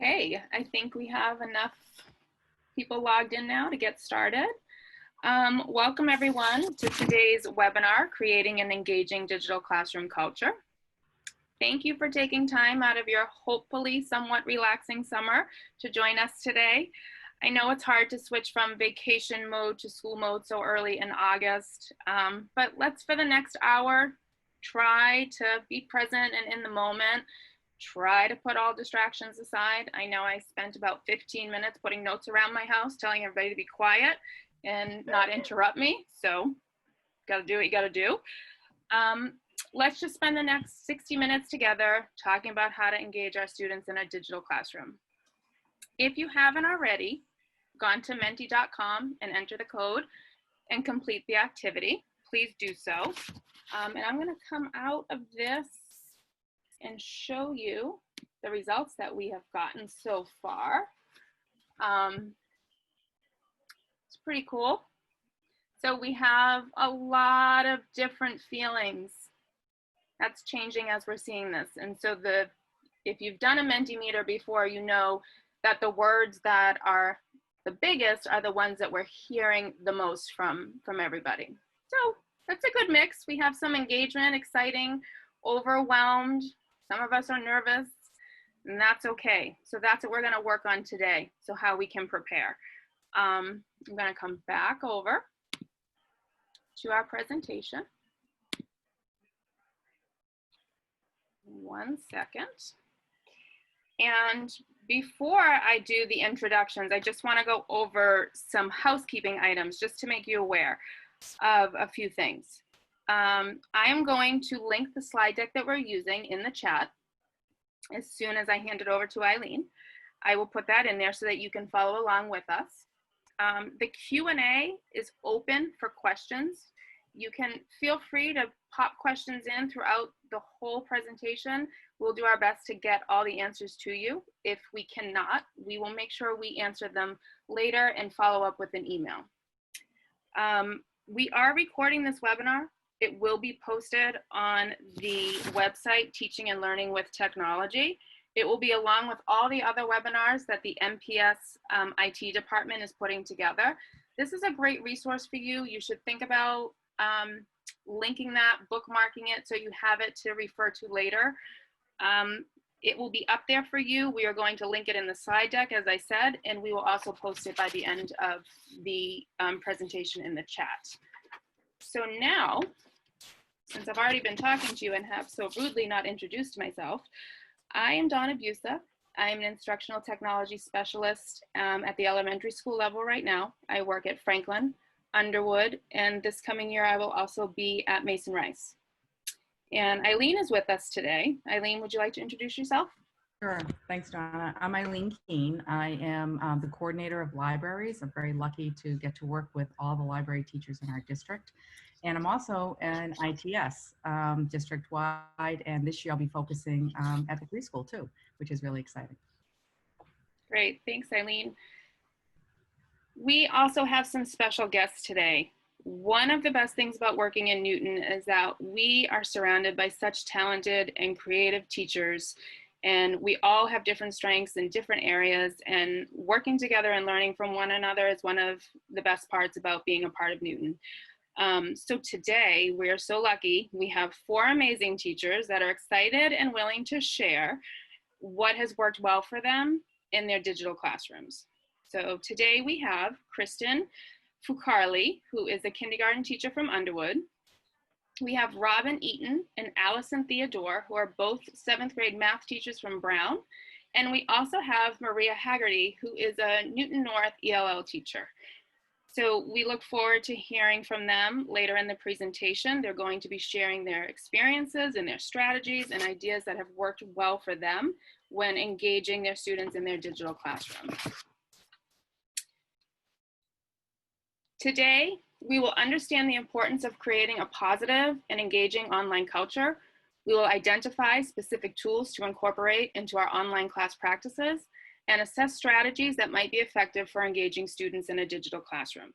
Okay, I think we have enough people logged in now to get started. Welcome everyone to today's webinar, Creating an Engaging Digital Classroom Culture. Thank you for taking time out of your hopefully somewhat relaxing summer to join us today. I know it's hard to switch from vacation mode to school mode so early in August, but let's for the next hour try to be present and in the moment. Try to put all distractions aside. I know I spent about 15 minutes putting notes around my house telling everybody to be quiet and not interrupt me. So gotta do what you gotta do. Let's just spend the next 60 minutes together talking about how to engage our students in a digital classroom. If you haven't already gone to menti.com and enter the code and complete the activity, please do so. And I'm gonna come out of this and show you the results that we have gotten so far. It's pretty cool. So we have a lot of different feelings. That's changing as we're seeing this. And so if you've done a Mentimeter before, you know that the words that are the biggest are the ones that we're hearing the most from everybody. So that's a good mix. We have some engagement, exciting, overwhelmed. Some of us are nervous, and that's okay. So that's what we're gonna work on today, so how we can prepare. I'm gonna come back over to our presentation. 1 second. And before I do the introductions, I just wanna go over some housekeeping items just to make you aware of a few things. I am going to link the slide deck that we're using in the chat as soon as I hand it over to Eileen. I will put that in there so that you can follow along with us. The Q&A is open for questions. You can feel free to pop questions in throughout the whole presentation. We'll do our best to get all the answers to you. If we cannot, we will make sure we answer them later and follow up with an email. We are recording this webinar. It will be posted on the website, Teaching and Learning with Technology. It will be along with all the other webinars that the MPS IT department is putting together. This is a great resource for you. You should think about linking that, bookmarking it so you have it to refer to later. It will be up there for you. We are going to link it in the slide deck, as I said, and we will also post it by the end of the presentation in the chat. So now, since I've already been talking to you and have so rudely not introduced myself, I am Donna Busa. I am an instructional technology specialist at the elementary school level right now. I work at Franklin, Underwood, and this coming year I will also be at Mason Rice. And Eileen is with us today. Eileen, would you like to introduce yourself? Sure. Thanks, Donna. I'm Eileen Keene. I am the coordinator of libraries. I'm very lucky to get to work with all the library teachers in our district. And I'm also an ITS district-wide, and this year I'll be focusing at the preschool too, which is really exciting. Great, thanks Eileen. We also have some special guests today. One of the best things about working in Newton is that we are surrounded by such talented and creative teachers, and we all have different strengths in different areas, and working together and learning from one another is one of the best parts about being a part of Newton. So today we are so lucky. We have 4 amazing teachers that are excited and willing to share what has worked well for them in their digital classrooms. So today we have Kristen Fucarli, who is a kindergarten teacher from Underwood. We have Robin Eaton and Allison Theodore, who are both 7th grade math teachers from Brown. And we also have Maria Haggerty, who is a Newton North ELL teacher. So we look forward to hearing from them later in the presentation. They're going to be sharing their experiences and their strategies and ideas that have worked well for them when engaging their students in their digital classroom. Today, we will understand the importance of creating a positive and engaging online culture. We will identify specific tools to incorporate into our online class practices and assess strategies that might be effective for engaging students in a digital classroom.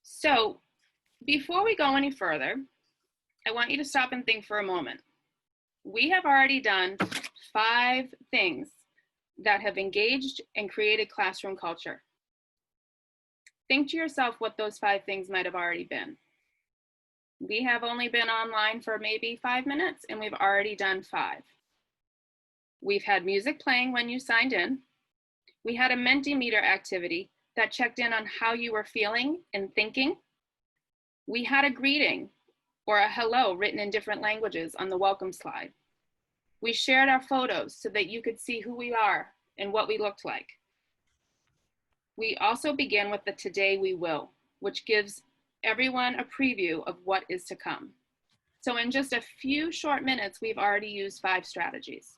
So, before we go any further, I want you to stop and think for a moment. We have already done 5 things that have engaged and created classroom culture. Think to yourself what those 5 things might have already been. We have only been online for maybe 5 minutes and we've already done 5. We've had music playing when you signed in. We had a Mentimeter activity that checked in on how you were feeling and thinking. We had a greeting or a hello written in different languages on the welcome slide. We shared our photos so that you could see who we are and what we looked like. We also began with the Today We Will, which gives everyone a preview of what is to come. So in just a few short minutes, we've already used 5 strategies.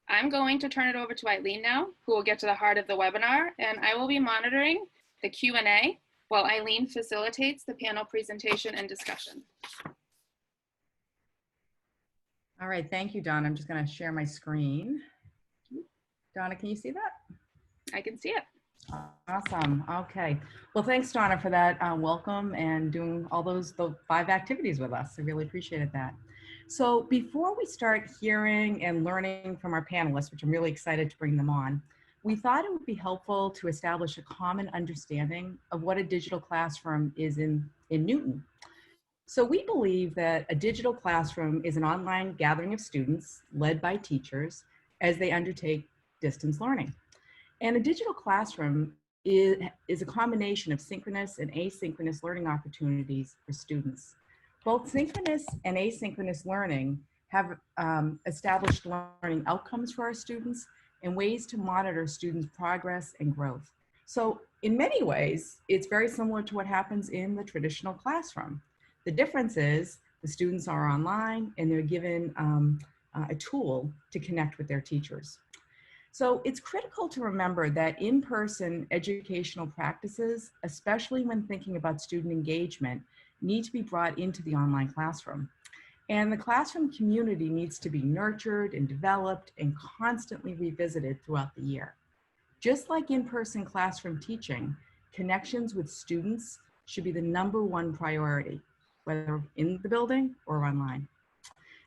I'm going to turn it over to Eileen now, who will get to the heart of the webinar, and I will be monitoring the Q&A while Eileen facilitates the panel presentation and discussion. All right, thank you, Donna. I'm just going to share my screen. Donna, can you see that? I can see it. Awesome. Okay. Well, thanks, Donna, for that welcome and doing all those 5 activities with us. I really appreciated that. So before we start hearing and learning from our panelists, which I'm really excited to bring them on, we thought it would be helpful to establish a common understanding of what a digital classroom is in Newton. So we believe that a digital classroom is an online gathering of students led by teachers as they undertake distance learning. And a digital classroom is a combination of synchronous and asynchronous learning opportunities for students. Both synchronous and asynchronous learning have established learning outcomes for our students and ways to monitor students' progress and growth. So in many ways, it's very similar to what happens in the traditional classroom. The difference is the students are online and they're given a tool to connect with their teachers. So it's critical to remember that in-person educational practices, especially when thinking about student engagement, need to be brought into the online classroom. And the classroom community needs to be nurtured and developed and constantly revisited throughout the year. Just like in-person classroom teaching, connections with students should be the #1 priority, whether in the building or online.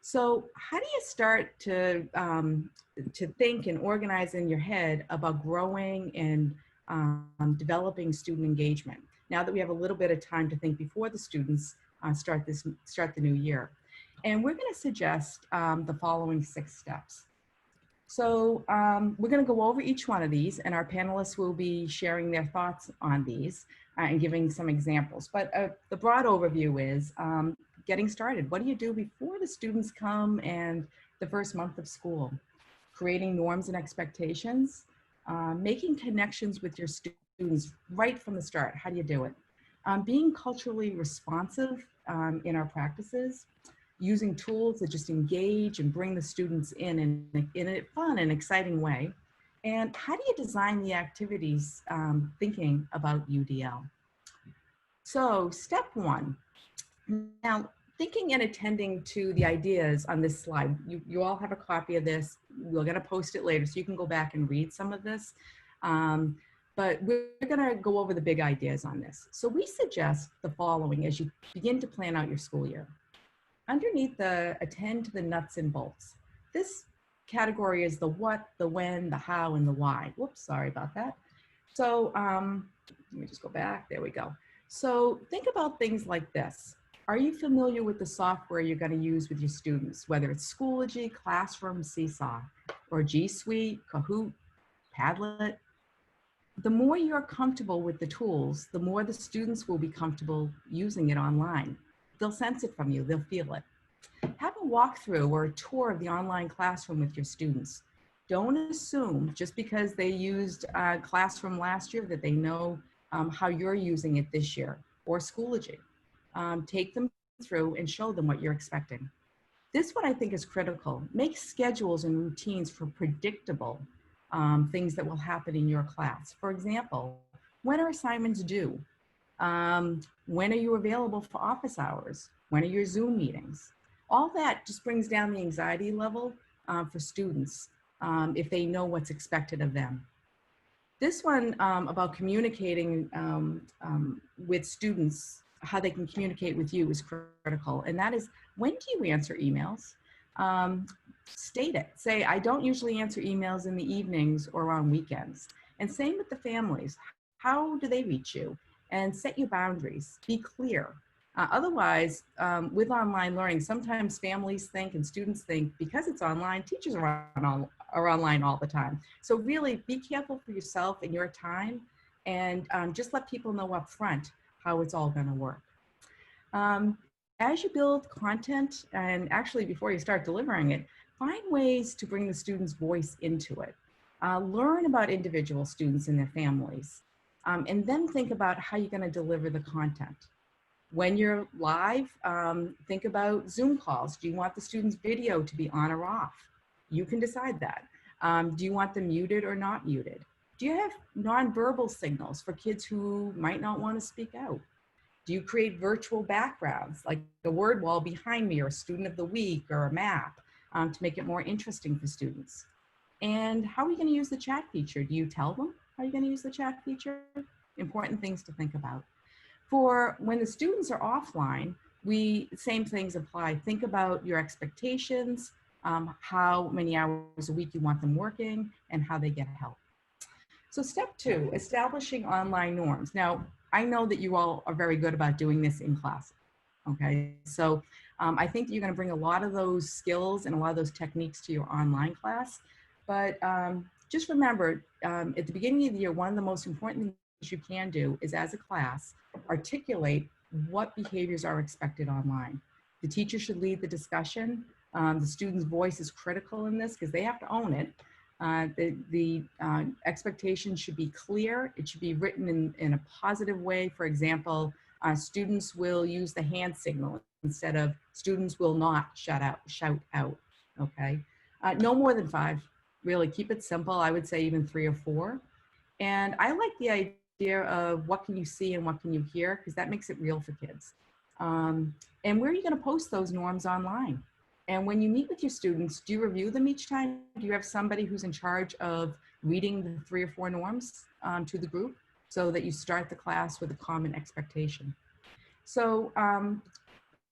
So how do you start to think and organize in your head about growing and developing student engagement now that we have a little bit of time to think before the students start the new year? And we're going to suggest the following 6 steps. So we're going to go over each one of these, and our panelists will be sharing their thoughts on these and giving some examples. But the broad overview is getting started. What do you do before the students come and the first month of school? Creating norms and expectations, making connections with your students right from the start. How do you do it? Being culturally responsive in our practices, using tools that just engage and bring the students in a fun and exciting way. And how do you design the activities thinking about UDL? So step 1. Now, thinking and attending to the ideas on this slide, you all have a copy of this. We're going to post it later so you can go back and read some of this. But we're going to go over the big ideas on this. So we suggest the following as you begin to plan out your school year. Underneath the attend to the nuts and bolts. This category is the what, the when, the how, and the why. Whoops, sorry about that. So let me just go back. There we go. So think about things like this. Are you familiar with the software you're going to use with your students, whether it's Schoology, Classroom, Seesaw, or G Suite, Kahoot, Padlet? The more you're comfortable with the tools, the more the students will be comfortable using it online. They'll sense it from you, they'll feel it. Have a walkthrough or a tour of the online classroom with your students. Don't assume just because they used Classroom last year that they know how you're using it this year, or Schoology. Take them through and show them what you're expecting. This one I think is critical. Make schedules and routines for predictable things that will happen in your class. For example, when are assignments due? When are you available for office hours? When are your Zoom meetings? All that just brings down the anxiety level for students if they know what's expected of them. This one about communicating with students, how they can communicate with you is critical. And that is, when do you answer emails? um, state it. Say, I don't usually answer emails in the evenings or on weekends. And same with the families. How do they reach you? And set your boundaries. Be clear. Otherwise, with online learning, sometimes families think and students think because it's online, teachers are online all the time. So really be careful for yourself and your time, and just let people know up front how it's all going to work. Um, as you build content, and actually before you start delivering it, find ways to bring the student's voice into it. Learn about individual students and their families, and then think about how you're going to deliver the content. When you're live, think about Zoom calls. Do you want the student's video to be on or off? You can decide that. Do you want them muted or not muted? Do you have nonverbal signals for kids who might not want to speak out? Do you create virtual backgrounds like the word wall behind me or a student of the week or a map to make it more interesting for students? And how are you going to use the chat feature? Do you tell them how you're going to use the chat feature? Important things to think about. For when the students are offline, same things apply. Think about your expectations, how many hours a week you want them working, and how they get help. So step 2, establishing online norms. Now, I know that you all are very good about doing this in class. Okay, so I think you're going to bring a lot of those skills and a lot of those techniques to your online class. But just remember, at the beginning of the year, one of the most important things you can do is, as a class, articulate what behaviors are expected online. The teacher should lead the discussion. The student's voice is critical in this because they have to own it. The expectation should be clear. It should be written in a positive way. For example, students will use the hand signal instead of students will not shout out, okay? No more than 5, really keep it simple. I would say even 3 or 4. And I like the idea of what can you see and what can you hear, because that makes it real for kids. And where are you gonna post those norms online? And when you meet with your students, do you review them each time? Do you have somebody who's in charge of reading the 3 or 4 norms to the group so that you start the class with a common expectation? So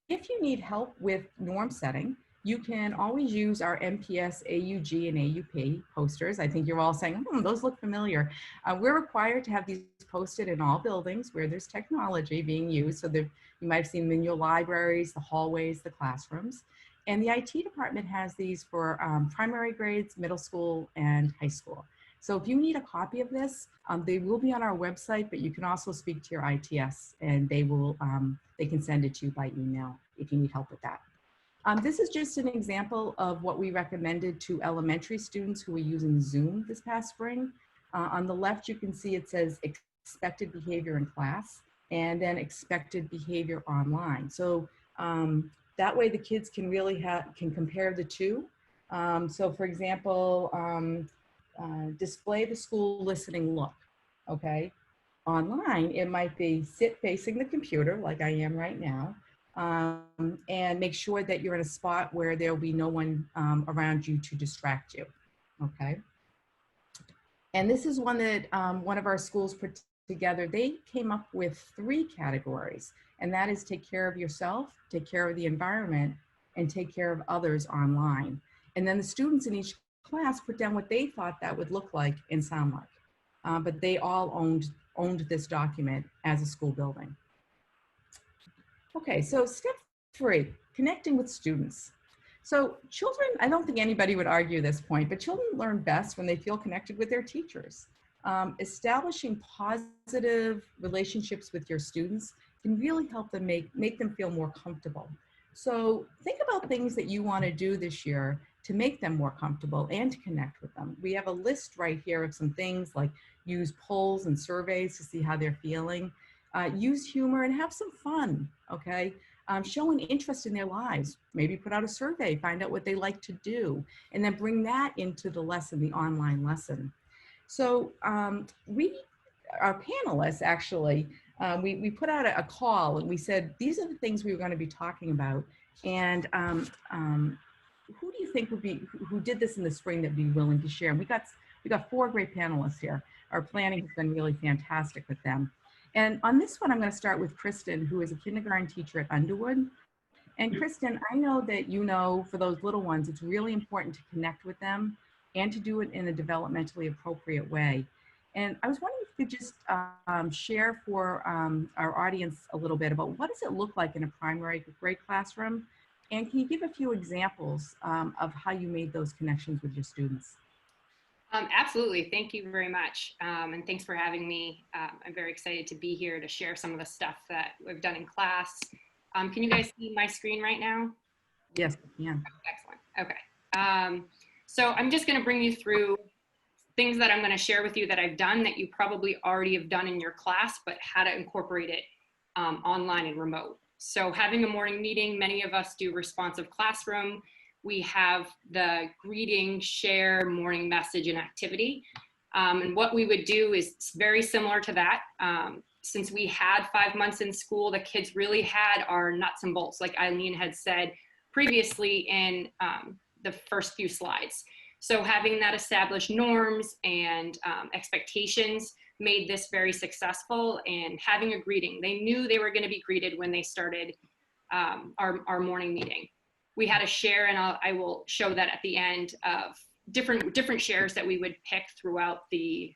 if you need help with norm setting, you can always use our MPS, AUG, and AUP posters. I think you're all saying, those look familiar. We're required to have these posted in all buildings where there's technology being used. So you might have seen them in your libraries, the hallways, the classrooms. And the IT department has these for primary grades, middle school, and high school. So if you need a copy of this, they will be on our website, but you can also speak to your ITS and they can send it to you by email if you need help with that. This is just an example of what we recommended to elementary students who were using Zoom this past spring. On the left, you can see it says expected behavior in class and then expected behavior online. So that way the kids can really can compare the two. So for example, display the school listening look, okay? Online, it might be sit facing the computer like I am right now, and make sure that you're in a spot where there'll be no one around you to distract you, okay? And this is one that one of our schools put together. They came up with 3 categories, and that is take care of yourself, take care of the environment, and take care of others online. And then the students in each class put down what they thought that would look like and sound like. But they all owned this document as a school building. Okay, so step 3, connecting with students. So children, I don't think anybody would argue this point, but children learn best when they feel connected with their teachers. Establishing positive relationships with your students can really help them make them feel more comfortable. So think about things that you want to do this year to make them more comfortable and to connect with them. We have a list right here of some things like use polls and surveys to see how they're feeling. Use humor and have some fun, okay? Show an interest in their lives. Maybe put out a survey, find out what they like to do, and then bring that into the lesson, the online lesson. So our panelists actually, we put out a call and we said, these are the things we were going to be talking about. And who do you think who did this in the spring that'd be willing to share? And we got 4 great panelists here. Our planning has been really fantastic with them. And on this one, I'm going to start with Kristen, who is a kindergarten teacher at Underwood. And Kristen, I know that you know for those little ones, it's really important to connect with them and to do it in a developmentally appropriate way. And I was wondering if you could just share for our audience a little bit about what does it look like in a primary grade classroom? And can you give a few examples of how you made those connections with your students? Absolutely. Thank you very much. And thanks for having me. I'm very excited to be here to share some of the stuff that we've done in class. Can you guys see my screen right now? Yes, yeah. Excellent. Okay. So I'm just going to bring you through things that I'm going to share with you that I've done that you probably already have done in your class, but how to incorporate it online and remote. So having a morning meeting, many of us do responsive classroom. We have the greeting, share, morning message, and activity. And what we would do is very similar to that. Since we had 5 months in school, the kids really had our nuts and bolts, like Eileen had said previously in the first few slides. So having that established norms and expectations made this very successful, and having a greeting. They knew they were going to be greeted when they started our morning meeting. We had a share, and I will show that at the end of different shares that we would pick throughout the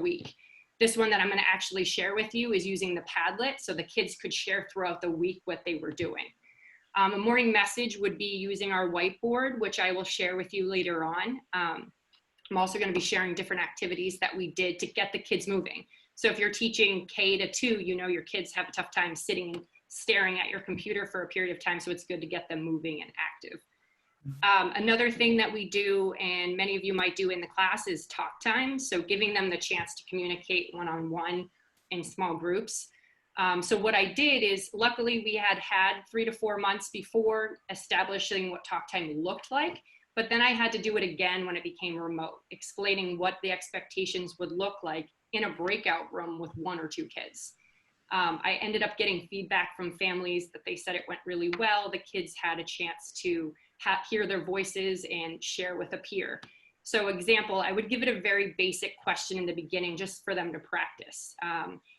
week. This one that I'm going to actually share with you is using the Padlet, so the kids could share throughout the week what they were doing. A morning message would be using our whiteboard, which I will share with you later on. I'm also going to be sharing different activities that we did to get the kids moving. So if you're teaching K to 2, you know your kids have a tough time sitting and staring at your computer for a period of time, so it's good to get them moving and active. Another thing that we do, and many of you might do in the class, is talk time. So giving them the chance to communicate one-on-one in small groups. So what I did is, luckily we had 3 to 4 months before establishing what talk time looked like, but then I had to do it again when it became remote, explaining what the expectations would look like in a breakout room with 1 or 2 kids. I ended up getting feedback from families that they said it went really well. The kids had a chance to hear their voices and share with a peer. So example, I would give it a very basic question in the beginning just for them to practice.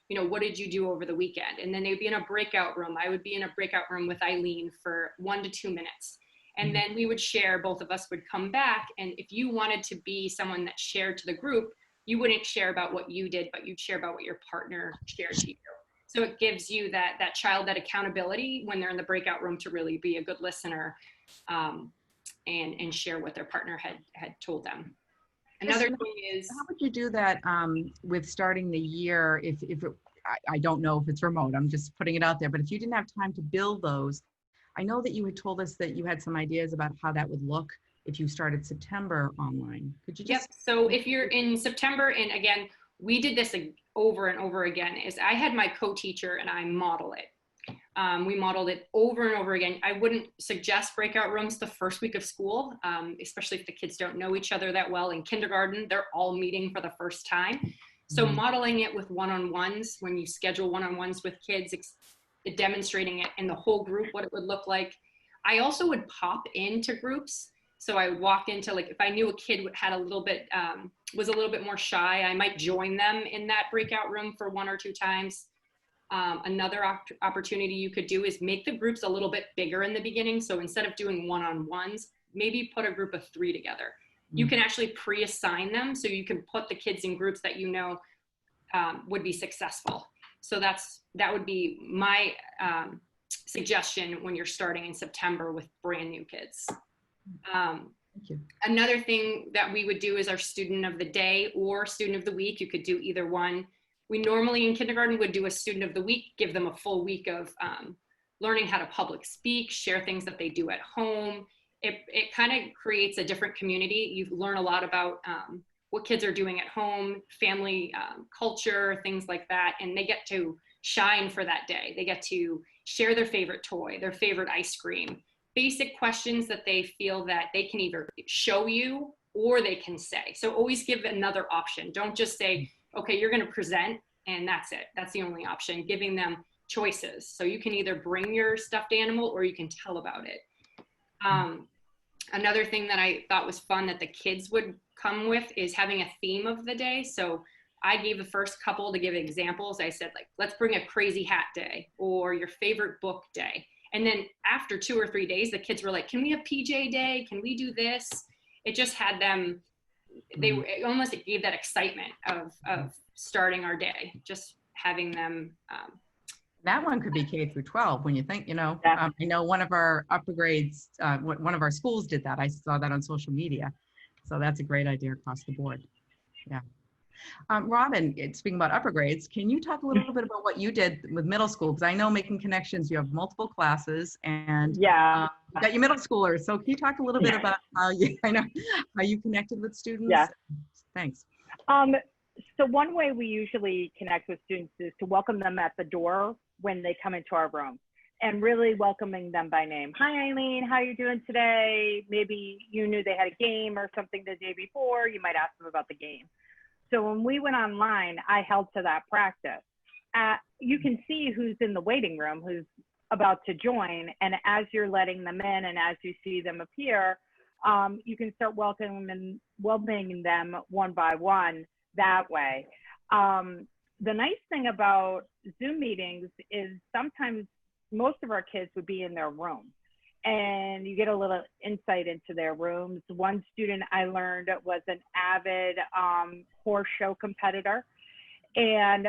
You know, what did you do over the weekend? And then they'd be in a breakout room. I would be in a breakout room with Eileen for 1 to 2 minutes. And then we would share, both of us would come back. And if you wanted to be someone that shared to the group, you wouldn't share about what you did, but you'd share about what your partner shared to you. So it gives you that child that accountability when they're in the breakout room to really be a good listener and share what their partner had told them. Another thing is, how would you do that with starting the year if I don't know if it's remote, I'm just putting it out there, but if you didn't have time to build those, I know that you had told us that you had some ideas about how that would look if you started September online. Could you just? Yep, so if you're in September, and again, we did this over and over again, is I had my co-teacher and I model it. We modeled it over and over again. I wouldn't suggest breakout rooms the first week of school, especially if the kids don't know each other that well. In kindergarten, they're all meeting for the first time. So modeling it with one-on-ones, when you schedule one-on-ones with kids, demonstrating it in the whole group, what it would look like. I also would pop into groups. So I would walk into, like, if I knew a kid had was a little bit more shy, I might join them in that breakout room for 1 or 2 times. Another opportunity you could do is make the groups a little bit bigger in the beginning. So instead of doing one-on-ones, maybe put a group of 3 together. You can actually pre-assign them, so you can put the kids in groups that you know would be successful. So that would be my suggestion when you're starting in September with brand new kids. Thank you. Another thing that we would do is our student of the day or student of the week. You could do either one. We normally in kindergarten would do a student of the week, give them a full week of learning how to public speak, share things that they do at home. It kind of creates a different community. You learn a lot about what kids are doing at home, family culture, things like that. And they get to shine for that day. They get to share their favorite toy, their favorite ice cream, basic questions that they feel that they can either show you or they can say. So always give another option. Don't just say, okay, you're going to present and that's it. That's the only option. Giving them choices. So you can either bring your stuffed animal or you can tell about it. Another thing that I thought was fun that the kids would come with is having a theme of the day. So I gave the first couple to give examples. I said, like, let's bring a crazy hat day or your favorite book day. And then after 2 or 3 days, the kids were like, can we have PJ day? Can we do this? It just had them, it almost gave that excitement of starting our day, just having them. That one could be K through 12 when you think, you know, Yeah. I know one of our upper grades, one of our schools did that. I saw that on social media. So that's a great idea across the board. Yeah. Robin, speaking about upper grades, can you talk a little bit about what you did with middle school? Because I know Making Connections, you have multiple classes and Yeah. you got your middle schoolers. So can you talk a little bit about how you, I know, how you connected with students? Yeah. Thanks. So one way we usually connect with students is to welcome them at the door when they come into our room, and really welcoming them by name. Hi, Eileen, how you doing today? Maybe you knew they had a game or something the day before. You might ask them about the game. So when we went online, I held to that practice. You can see who's in the waiting room, who's about to join. And as you're letting them in and as you see them appear, you can start welcoming them one by one that way. The nice thing about Zoom meetings is sometimes most of our kids would be in their room, and you get a little insight into their rooms. One student I learned was an avid horse show competitor, and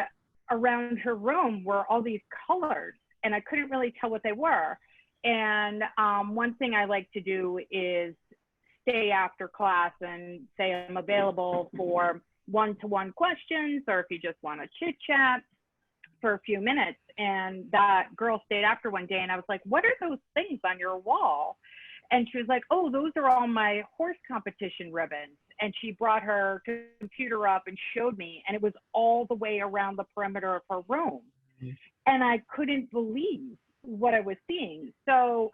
around her room were all these colors, and I couldn't really tell what they were. And one thing I like to do is stay after class and say I'm available for one-to-one questions, or if you just want to chit chat for a few minutes. And that girl stayed after one day, and I was like, what are those things on your wall? And she was like, oh, those are all my horse competition ribbons. And she brought her computer up and showed me, and it was all the way around the perimeter of her room. And I couldn't believe what I was seeing. So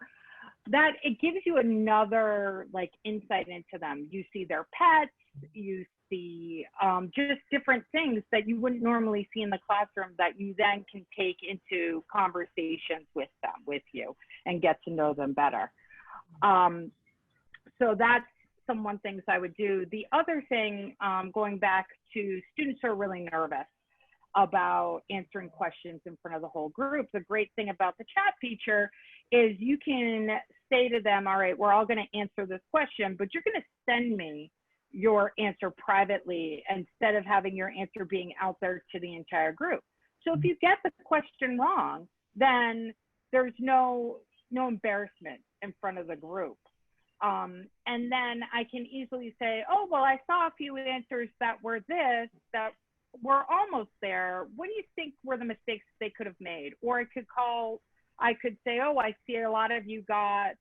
that it gives you another like insight into them. You see their pets, you see just different things that you wouldn't normally see in the classroom that you then can take into conversations with them, with you, and get to know them better. So that's one things I would do. The other thing, going back to students who are really nervous about answering questions in front of the whole group, the great thing about the chat feature is you can say to them, all right, we're all going to answer this question, but you're going to send me your answer privately instead of having your answer being out there to the entire group. So if you get the question wrong, then there's no embarrassment in front of the group. And then I can easily say, oh, well, I saw a few answers that were this, that were almost there. What do you think were the mistakes they could have made? Or I could say, oh, I see a lot of you got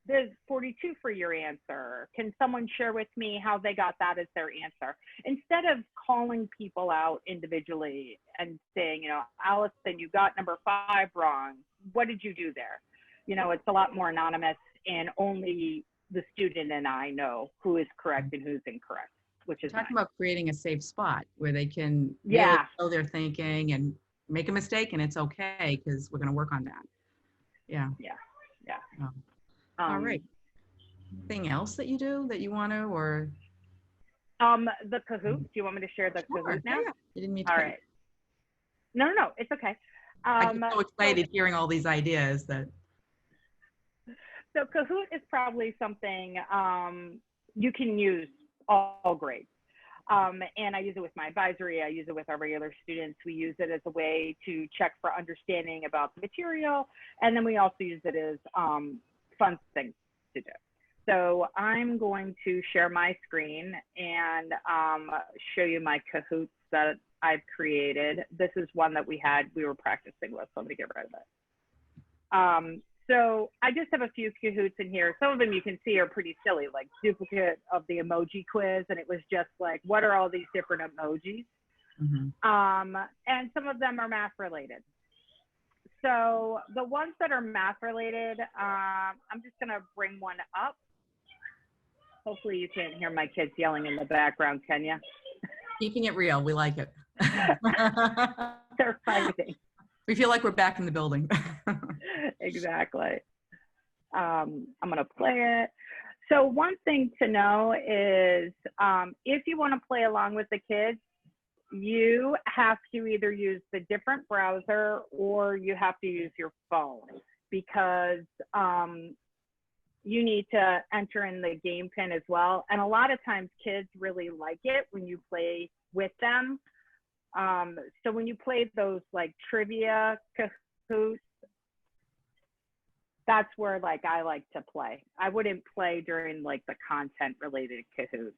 this 42 for your answer. Can someone share with me how they got that as their answer? Instead of calling people out individually and saying, you know, Allison, you got number 5 wrong. What did you do there? You know, it's a lot more anonymous, and only the student and I know who is correct and who's incorrect, which is Talking nice. about creating a safe spot where they can really Yeah. know their thinking and make a mistake, and it's okay because we're going to work on that. Yeah. Yeah. Yeah. All right. Anything else that you do that you want to, or? The Kahoot. Do you want me to share the Sure. Kahoot now? Yeah. You didn't mean to. All right. No, it's okay. I get so excited hearing all these ideas that. So Kahoot is probably something you can use all grades. And I use it with my advisory. I use it with our regular students. We use it as a way to check for understanding about the material. And then we also use it as fun things to do. So I'm going to share my screen and show you my Kahoots that I've created. This is one that we were practicing with, so I'm gonna get rid of it. So I just have a few Kahoots in here. Some of them you can see are pretty silly, like duplicate of the emoji quiz. And it was just like, what are all these different emojis? Mm-hmm. And some of them are math related. So the ones that are math related, I'm just gonna bring one up. Hopefully you can't hear my kids yelling in the background, can you? Keeping it real. We like it. They're fighting. We feel like we're back in the building. Exactly. I'm gonna play it. So one thing to know is if you want to play along with the kids, you have to either use the different browser or you have to use your phone. because you need to enter in the game pin as well. And a lot of times kids really like it when you play with them. So when you play those like trivia Kahoots, that's where like I like to play. I wouldn't play during like the content related Kahoots.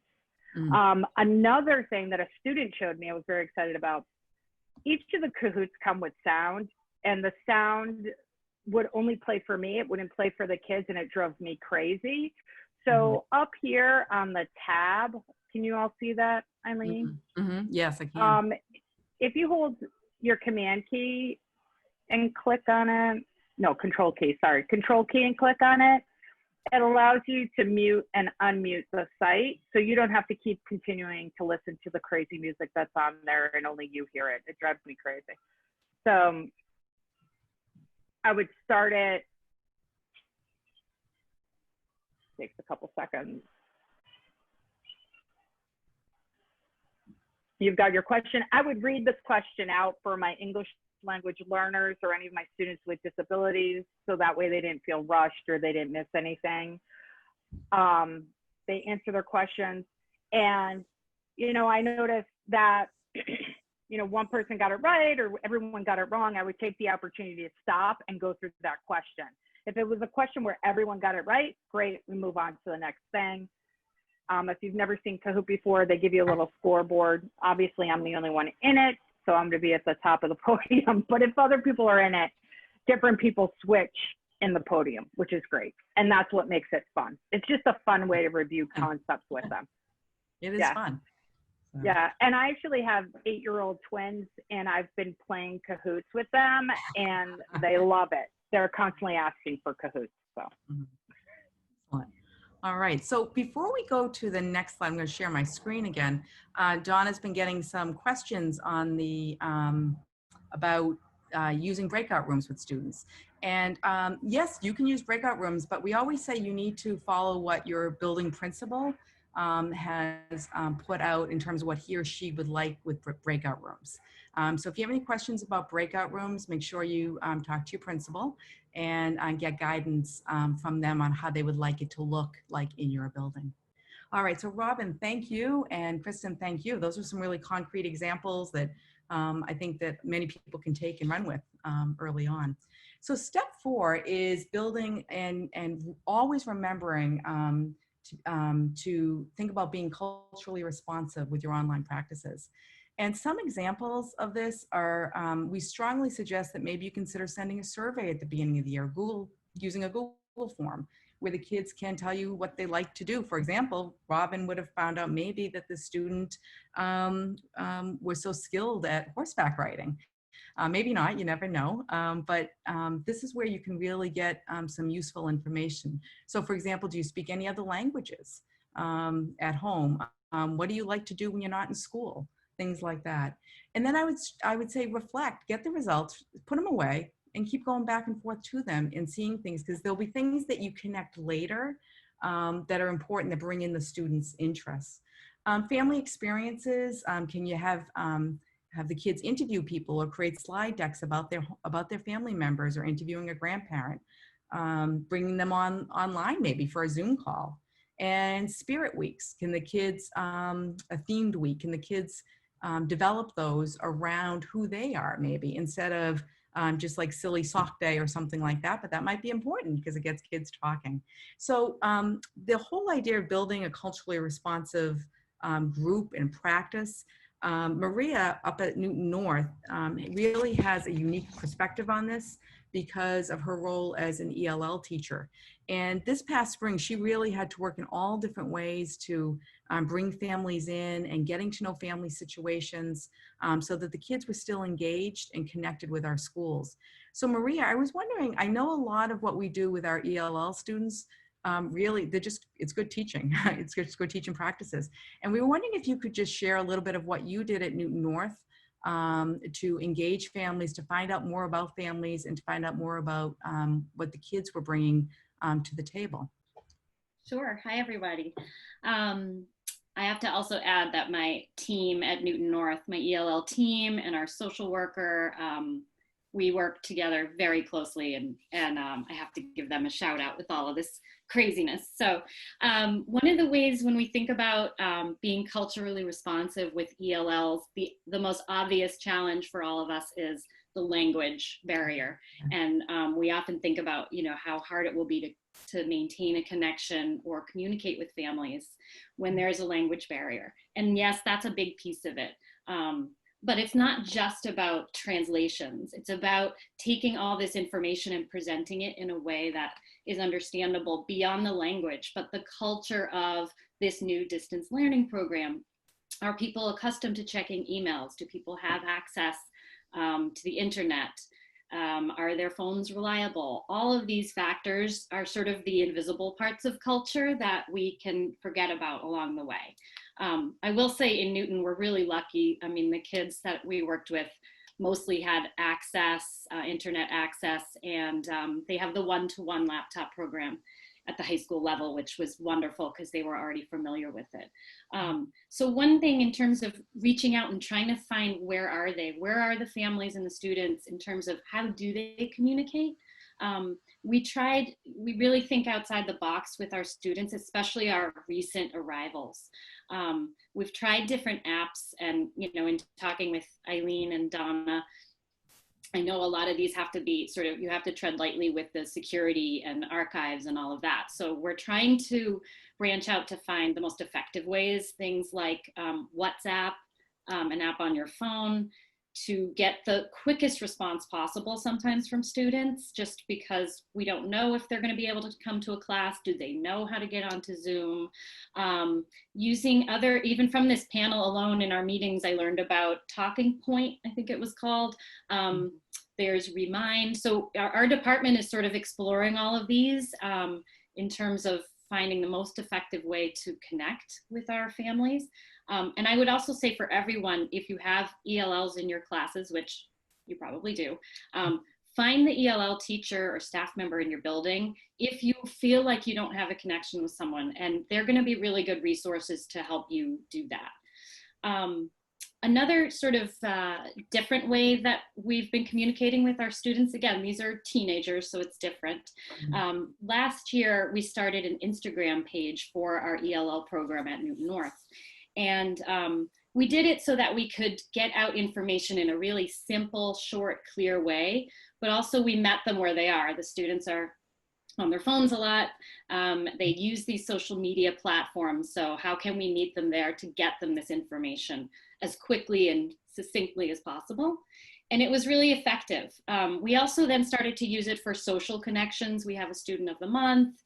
Another thing that a student showed me I was very excited about, each of the Kahoots come with sound, and the sound would only play for me. It wouldn't play for the kids, and it drove me crazy. So up here on the tab, can you all see that, Eileen? Yes, I can. If you hold your command key and click on it, no, control key, sorry, control key and click on it, it allows you to mute and unmute the site, so you don't have to keep continuing to listen to the crazy music that's on there and only you hear it. It drives me crazy. So I would start it, takes a couple seconds. You've got your question. I would read this question out for my English language learners or any of my students with disabilities, so that way they didn't feel rushed or they didn't miss anything. They answer their questions, and I noticed that one person got it right or everyone got it wrong. I would take the opportunity to stop and go through that question. If it was a question where everyone got it right, great, we move on to the next thing. If you've never seen Kahoot before, they give you a little scoreboard. Obviously, I'm the only one in it, so I'm going to be at the top of the podium. But if other people are in it, different people switch in the podium, which is great. And that's what makes it fun. It's just a fun way to review concepts with them. It is fun. So. Yeah, and I actually have 8-year-old twins, and I've been playing Kahoots with them, and they love it. They're constantly asking for Kahoots. So. Excellent. All right, so before we go to the next slide, I'm going to share my screen again. Donna's been getting some questions on the about using breakout rooms with students. And yes, you can use breakout rooms, but we always say you need to follow what your building principal has put out in terms of what he or she would like with breakout rooms. So if you have any questions about breakout rooms, make sure you talk to your principal and get guidance from them on how they would like it to look like in your building. All right, so Robin, thank you, and Kristen, thank you. Those are some really concrete examples that I think that many people can take and run with early on. So step 4 is building and always remembering to think about being culturally responsive with your online practices. And some examples of this are, we strongly suggest that maybe you consider sending a survey at the beginning of the year, using a Google form, where the kids can tell you what they like to do. For example, Robin would have found out maybe that the student was so skilled at horseback riding. Maybe not, you never know, but this is where you can really get some useful information. So for example, do you speak any other languages at home? What do you like to do when you're not in school? Things like that. And then I would say reflect, get the results, put them away, and keep going back and forth to them and seeing things, because there'll be things that you connect later that are important, that bring in the students' interests. Family experiences, can you have the kids interview people or create slide decks about their family members, or interviewing a grandparent, bringing them online maybe for a Zoom call. And spirit weeks, can the kids, a themed week, can the kids develop those around who they are maybe, instead of just like silly sock day or something like that, but that might be important because it gets kids talking. So the whole idea of building a culturally responsive group and practice, Maria up at Newton North really has a unique perspective on this because of her role as an ELL teacher. And this past spring, she really had to work in all different ways to bring families in and getting to know family situations so that the kids were still engaged and connected with our schools. So Maria, I was wondering, I know a lot of what we do with our ELL students, really, it's good teaching. It's good teaching practices. And we were wondering if you could just share a little bit of what you did at Newton North to engage families, to find out more about families, and to find out more about what the kids were bringing to the table. Sure. Hi, everybody. I have to also add that my team at Newton North, my ELL team and our social worker, we work together very closely, and I have to give them a shout out with all of this craziness. So one of the ways when we think about being culturally responsive with ELLs, the most obvious challenge for all of us is the language barrier. And we often think about, how hard it will be to maintain a connection or communicate with families when there's a language barrier. And yes, that's a big piece of it. But it's not just about translations. It's about taking all this information and presenting it in a way that is understandable beyond the language, but the culture of this new distance learning program. Are people accustomed to checking emails? Do people have access to the internet? Are their phones reliable? All of these factors are sort of the invisible parts of culture that we can forget about along the way. I will say in Newton, we're really lucky. I mean, the kids that we worked with mostly had access, internet access, and they have the one-to-one laptop program at the high school level, which was wonderful because they were already familiar with it. So one thing in terms of reaching out and trying to find where are the families and the students in terms of how do they communicate? We really think outside the box with our students, especially our recent arrivals. We've tried different apps, and in talking with Eileen and Donna, I know a lot of these have to be you have to tread lightly with the security and archives and all of that. So we're trying to branch out to find the most effective ways, things like WhatsApp, an app on your phone, to get the quickest response possible sometimes from students, just because we don't know if they're going to be able to come to a class. Do they know how to get onto Zoom? Using even from this panel alone in our meetings, I learned about Talking Point, I think it was called. There's Remind. So our department is sort of exploring all of these in terms of finding the most effective way to connect with our families. And I would also say for everyone, if you have ELLs in your classes, which you probably do, find the ELL teacher or staff member in your building if you feel like you don't have a connection with someone, and they're going to be really good resources to help you do that. Another sort of different way that we've been communicating with our students, again, these are teenagers, so it's different. Last year, we started an Instagram page for our ELL program at Newton North. And we did it so that we could get out information in a really simple, short, clear way, but also we met them where they are. The students are on their phones a lot. They use these social media platforms. So how can we meet them there to get them this information as quickly and succinctly as possible? And it was really effective. We also then started to use it for social connections. We have a student of the month.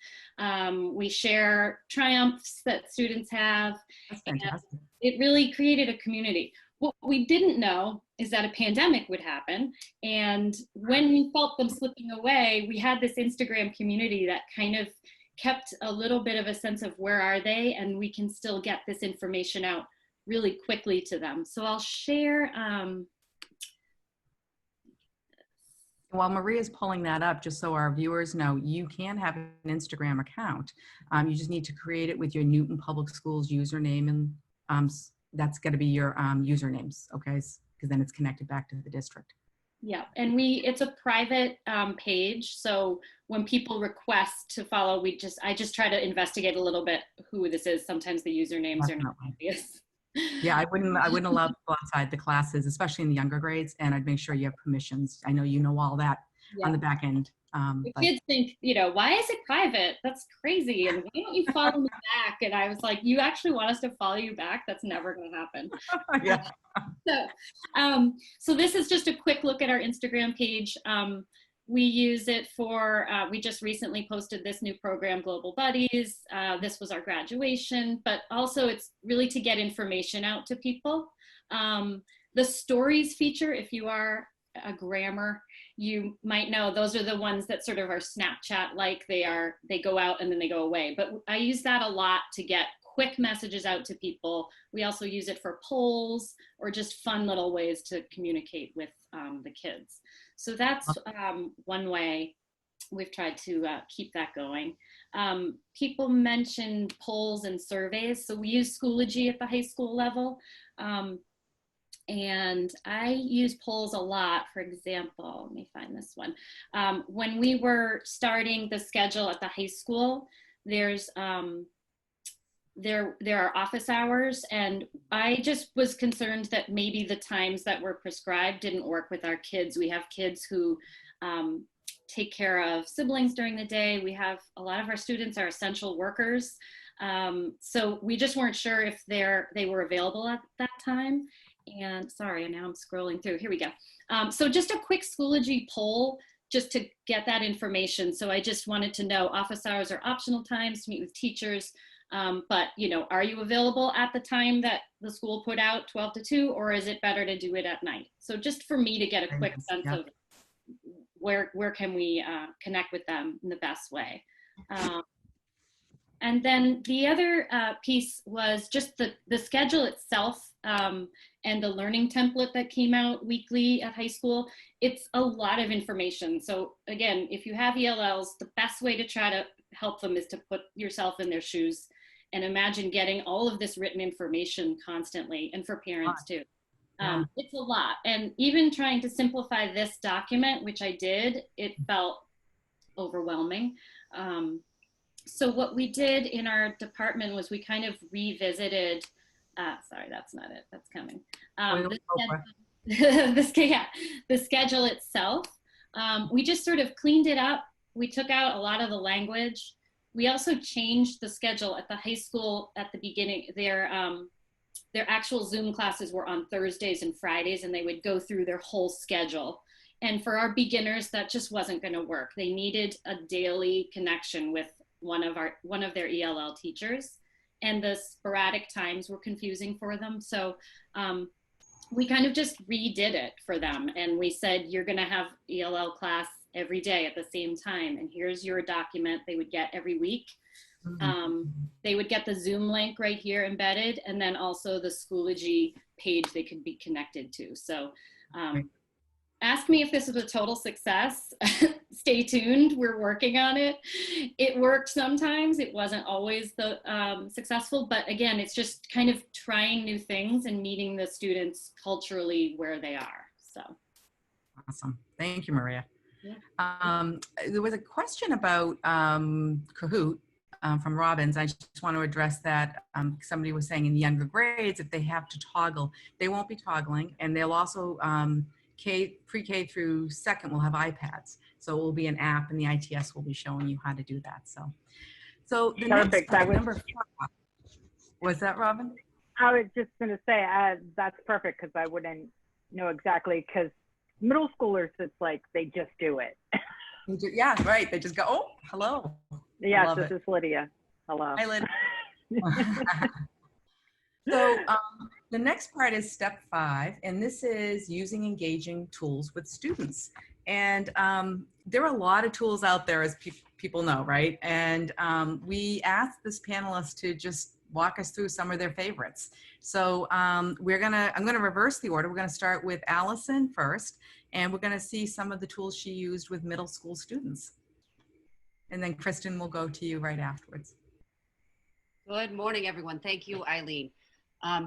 We share triumphs that students have. That's fantastic. It really created a community. What we didn't know is that a pandemic would happen. And when we felt them slipping away, we had this Instagram community that kind of kept a little bit of a sense of where are they, and we can still get this information out really quickly to them. So I'll share. While Maria's pulling that up, just so our viewers know, you can have an Instagram account. You just need to create it with your Newton Public Schools username, and that's going to be your usernames, okay? Because then it's connected back to the district. Yeah, and it's a private page, so when people request to follow, I just try to investigate a little bit who this is. Sometimes the usernames are not obvious. Yeah, I wouldn't allow people outside the classes, especially in the younger grades, and I'd make sure you have permissions. I know you know all that on the back end. The kids think, why is it private? That's crazy. And why don't you follow me back? And I was like, you actually want us to follow you back? That's never going to happen. Yeah. So this is just a quick look at our Instagram page. We use it for, we just recently posted this new program, Global Buddies. This was our graduation, but also it's really to get information out to people. The stories feature, if you are a grammar, you might know those are the ones that sort of are Snapchat-like. They go out and then they go away. But I use that a lot to get quick messages out to people. We also use it for polls or just fun little ways to communicate with the kids. So that's one way we've tried to keep that going. People mentioned polls and surveys. So we use Schoology at the high school level. And I use polls a lot. For example, let me find this one. When we were starting the schedule at the high school, there's there are office hours, and I just was concerned that maybe the times that were prescribed didn't work with our kids. We have kids who take care of siblings during the day. We have a lot of our students are essential workers. So we just weren't sure if they were available at that time. And sorry, now I'm scrolling through. Here we go. So just a quick Schoology poll just to get that information. So I just wanted to know office hours are optional times to meet with teachers. But you know, are you available at the time that the school put out 12 to 2, or is it better to do it at night? So just for me to get a quick sense of where can we connect with them in the best way. And then the other piece was just the schedule itself and the learning template that came out weekly at high school. It's a lot of information. So again, if you have ELLs, the best way to try to help them is to put yourself in their shoes and imagine getting all of this written information constantly, and for parents too. It's a lot. And even trying to simplify this document, which I did, it felt overwhelming. So what we did in our department was we kind of revisited, sorry, that's not it, that's coming. The schedule itself. We just sort of cleaned it up. We took out a lot of the language. We also changed the schedule at the high school at the beginning. Their actual Zoom classes were on Thursdays and Fridays, and they would go through their whole schedule. And for our beginners, that just wasn't going to work. They needed a daily connection with one of their ELL teachers, and the sporadic times were confusing for them. So we kind of just redid it for them, and we said, you're going to have ELL class every day at the same time, and here's your document they would get every week. They would get the Zoom link right here embedded, and then also the Schoology page they could be connected to. So ask me if this is a total success. Stay tuned, we're working on it. It worked sometimes, it wasn't always the successful, but again, it's just kind of trying new things and meeting the students culturally where they are, so. Awesome, thank you, Maria. Yeah. There was a question about Kahoot from Robbins. I just want to address that. Somebody was saying in younger grades, if they have to toggle, they won't be toggling, and they'll also, pre-K through second will have iPads. So it will be an app, and the ITS will be showing you how to do that. So the Perfect. next number 5, was that Robin? I was just going to say that's perfect, because I wouldn't know exactly, because middle schoolers, it's like they just do it. Yeah, right. They just go, oh, hello. Yes, this is Lydia. Hello. Hi, Lydia. So the next part is step 5, and this is using engaging tools with students. And there are a lot of tools out there, as people know, right? And we asked this panelist to just walk us through some of their favorites. So I'm gonna reverse the order. We're gonna start with Allison first, and we're gonna see some of the tools she used with middle school students. And then Kristen will go to you right afterwards. Good morning, everyone. Thank you, Eileen.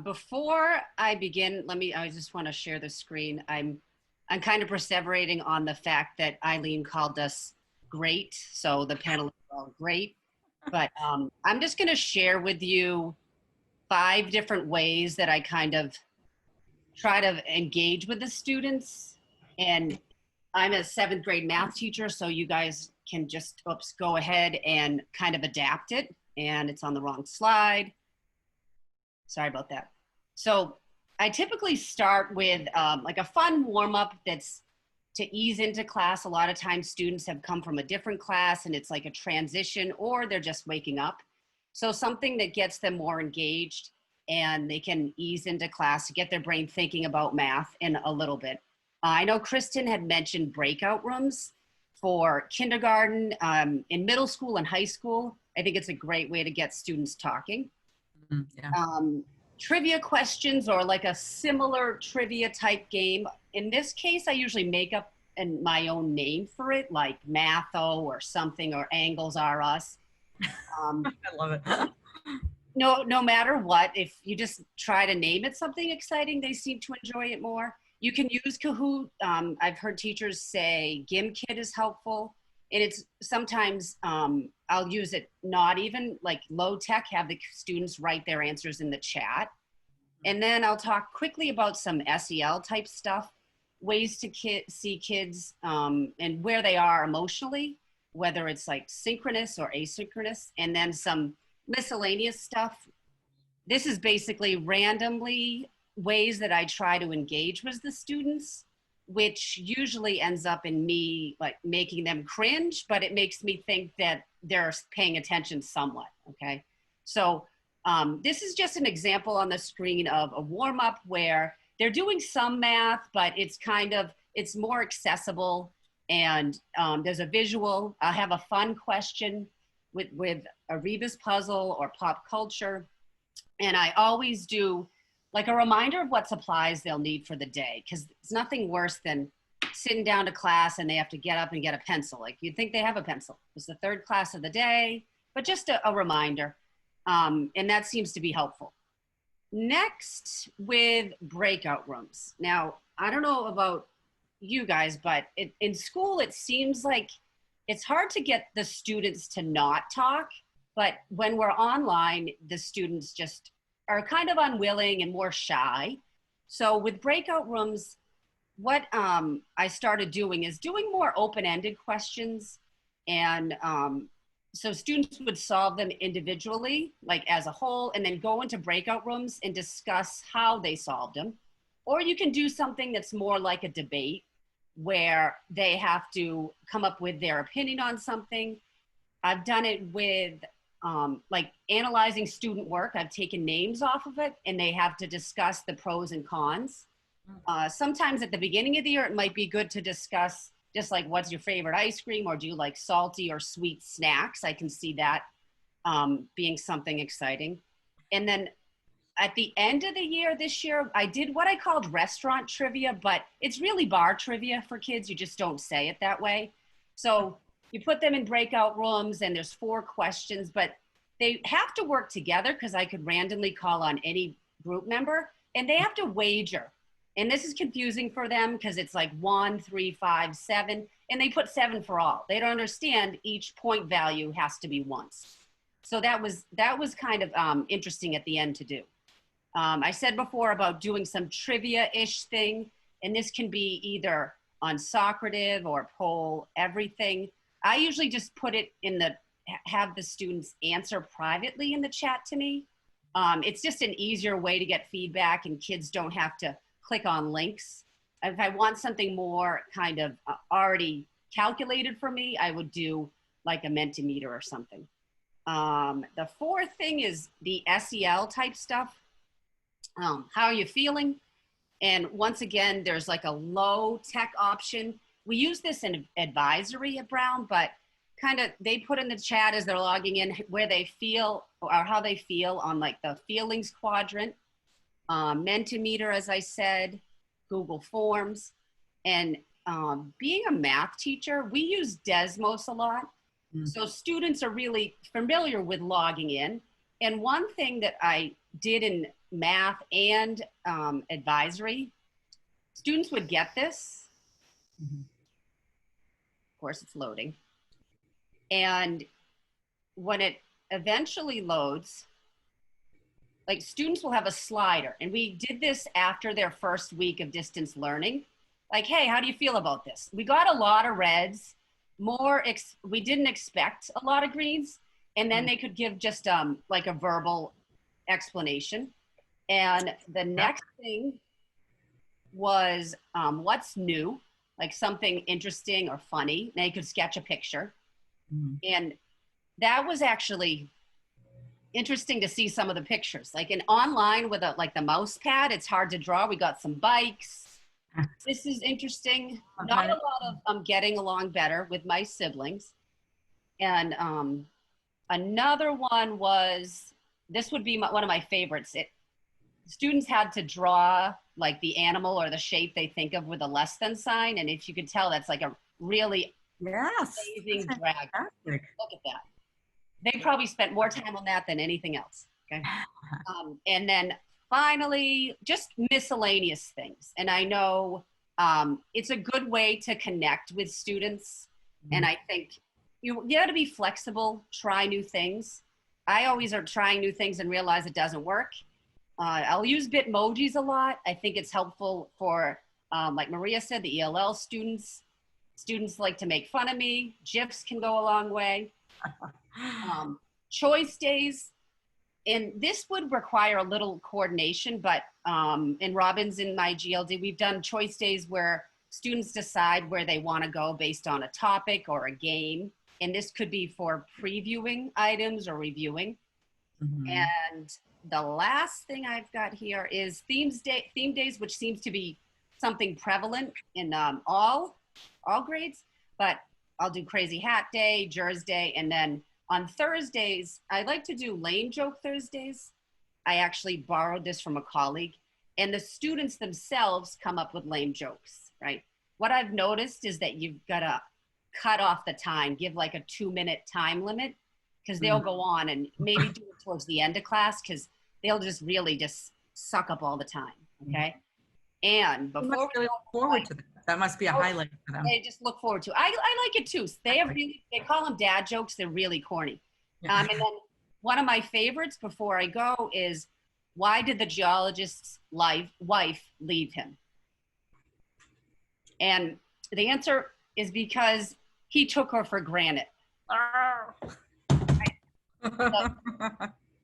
Before I begin, I just want to share the screen. I'm kind of perseverating on the fact that Eileen called us great. So the panelists are all great, but I'm just going to share with you 5 different ways that I kind of try to engage with the students. And I'm a 7th grade math teacher, so you guys can just, go ahead and kind of adapt it. And it's on the wrong slide. Sorry about that. So I typically start with like a fun warm-up that's to ease into class. A lot of times students have come from a different class and it's like a transition, or they're just waking up. So something that gets them more engaged and they can ease into class to get their brain thinking about math in a little bit. I know Kristen had mentioned breakout rooms for kindergarten, in middle school and high school. I think it's a great way to get students talking. Yeah. Trivia questions, or like a similar trivia type game. In this case, I usually make up my own name for it, like Matho or something, or Angles Are Us. I love it. no matter what, if you just try to name it something exciting, they seem to enjoy it more. You can use Kahoot. I've heard teachers say GimKit is helpful. And it's sometimes I'll use it not even like low tech, have the students write their answers in the chat. And then I'll talk quickly about some SEL type stuff, ways to see kids and where they are emotionally, whether it's like synchronous or asynchronous, and then some miscellaneous stuff. This is basically randomly ways that I try to engage with the students, which usually ends up in me like making them cringe, but it makes me think that they're paying attention somewhat, okay? So this is just an example on the screen of a warm-up where they're doing some math, but it's more accessible, and there's a visual. I have a fun question with a Rebus puzzle or pop culture. And I always do like a reminder of what supplies they'll need for the day, because it's nothing worse than sitting down to class and they have to get up and get a pencil. Like you'd think they have a pencil. It's the third class of the day, but just a reminder. And that seems to be helpful. Next, with breakout rooms. Now, I don't know about you guys, but in school, it seems like it's hard to get the students to not talk. But when we're online, the students just are kind of unwilling and more shy. So with breakout rooms, what I started doing is doing more open-ended questions. And so students would solve them individually, like as a whole, and then go into breakout rooms and discuss how they solved them. Or you can do something that's more like a debate, where they have to come up with their opinion on something. I've done it with like analyzing student work. I've taken names off of it and they have to discuss the pros and cons. Sometimes at the beginning of the year, it might be good to discuss just like, what's your favorite ice cream, or do you like salty or sweet snacks? I can see that being something exciting. And then at the end of the year, this year, I did what I called restaurant trivia, but it's really bar trivia for kids. You just don't say it that way. So you put them in breakout rooms and there's 4 questions, but they have to work together because I could randomly call on any group member, and they have to wager. And this is confusing for them because it's like 1, 3, 5, 7, and they put 7 for all. They don't understand each point value has to be once. So that was kind of interesting at the end to do. I said before about doing some trivia-ish thing, and this can be either on Socrative or Poll Everything. I usually just put it in have the students answer privately in the chat to me. It's just an easier way to get feedback, and kids don't have to click on links. If I want something more kind of already calculated for me, I would do like a Mentimeter or something. The 4th thing is the SEL type stuff. How are you feeling? And once again, there's like a low tech option. We use this in advisory at Brown, but kind of they put in the chat as they're logging in where they feel or how they feel on like the feelings quadrant. Mentimeter, as I said, Google Forms. And being a math teacher, we use Desmos a lot. So students are really familiar with logging in. And one thing that I did in math and advisory, students would get this. Of course, it's loading. And when it eventually loads, like students will have a slider. And we did this after their first week of distance learning. Like, hey, how do you feel about this? We got a lot of reds, we didn't expect a lot of greens. And then they could give just like a verbal explanation. And the next thing was what's new, like something interesting or funny. They could sketch a picture. And that was actually interesting to see some of the pictures. Like in online with like the mouse pad, it's hard to draw. We got some bikes. This is interesting. Not a lot of getting along better with my siblings. And another one was, this would be one of my favorites. Students had to draw like the animal or the shape they think of with a less than sign. And if you could tell, that's like a really amazing drag. Look at that. They probably spent more time on that than anything else. Okay. And then finally, just miscellaneous things. And I know it's a good way to connect with students. And I think you got to be flexible, try new things. I always are trying new things and realize it doesn't work. I'll use Bitmojis a lot. I think it's helpful for, like Maria said, the ELL students. Students like to make fun of me. GIFs can go a long way. Choice days. And this would require a little coordination, but in Robbins, in my GLD, we've done choice days where students decide where they want to go based on a topic or a game. And this could be for previewing items or reviewing. And the last thing I've got here is theme days, which seems to be something prevalent in all grades, but I'll do Crazy Hat Day, Jers Day, and then on Thursdays, I like to do lame joke Thursdays. I actually borrowed this from a colleague, and the students themselves come up with lame jokes, right? What I've noticed is that you've got to cut off the time, give like a 2-minute time limit, because they'll go on and maybe do it towards the end of class, because they'll just really just suck up all the time, okay? And before we look forward to that. That must be a highlight for them. they just look forward to. I like it too. They call them dad jokes. They're really corny. Yeah. And then one of my favorites before I go is, why did the geologist's wife leave him? And the answer is because he took her for granted. Very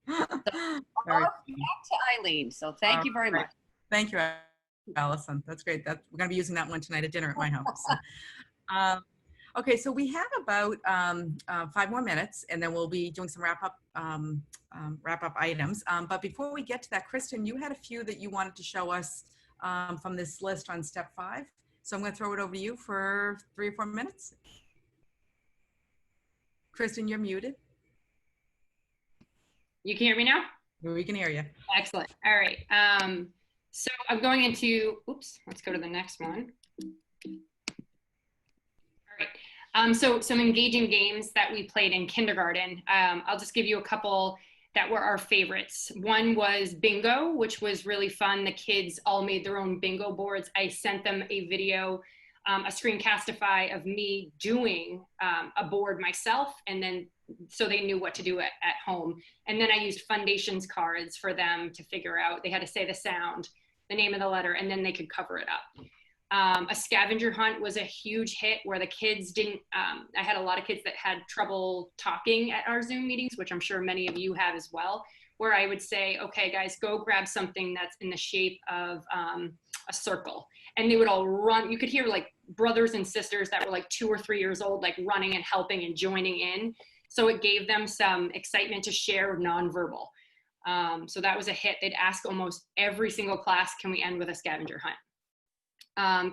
Back to Eileen. So thank you very much. Thank you, Allison. That's great. We're going to be using that one tonight at dinner at my house. Okay, so we have about 5 more minutes, and then we'll be doing some wrap-up items. But before we get to that, Kristen, you had a few that you wanted to show us from this list on step 5. So I'm going to throw it over to you for 3 or 4 minutes. Kristen, you're muted. You can hear me now? We can hear you. Excellent. All right. So I'm going into, oops, let's go to the next one. All right. So some engaging games that we played in kindergarten. I'll just give you a couple that were our favorites. One was bingo, which was really fun. The kids all made their own bingo boards. I sent them a video, a screencastify of me doing a board myself, and then so they knew what to do at home. And then I used Fundations cards for them to figure out. They had to say the sound, the name of the letter, and then they could cover it up. A scavenger hunt was a huge hit where the kids didn't, I had a lot of kids that had trouble talking at our Zoom meetings, which I'm sure many of you have as well, where I would say, okay, guys, go grab something that's in the shape of a circle. And they would all run. You could hear like brothers and sisters that were like 2 or 3 years old, like running and helping and joining in. So it gave them some excitement to share nonverbal. So that was a hit. They'd ask almost every single class, can we end with a scavenger hunt?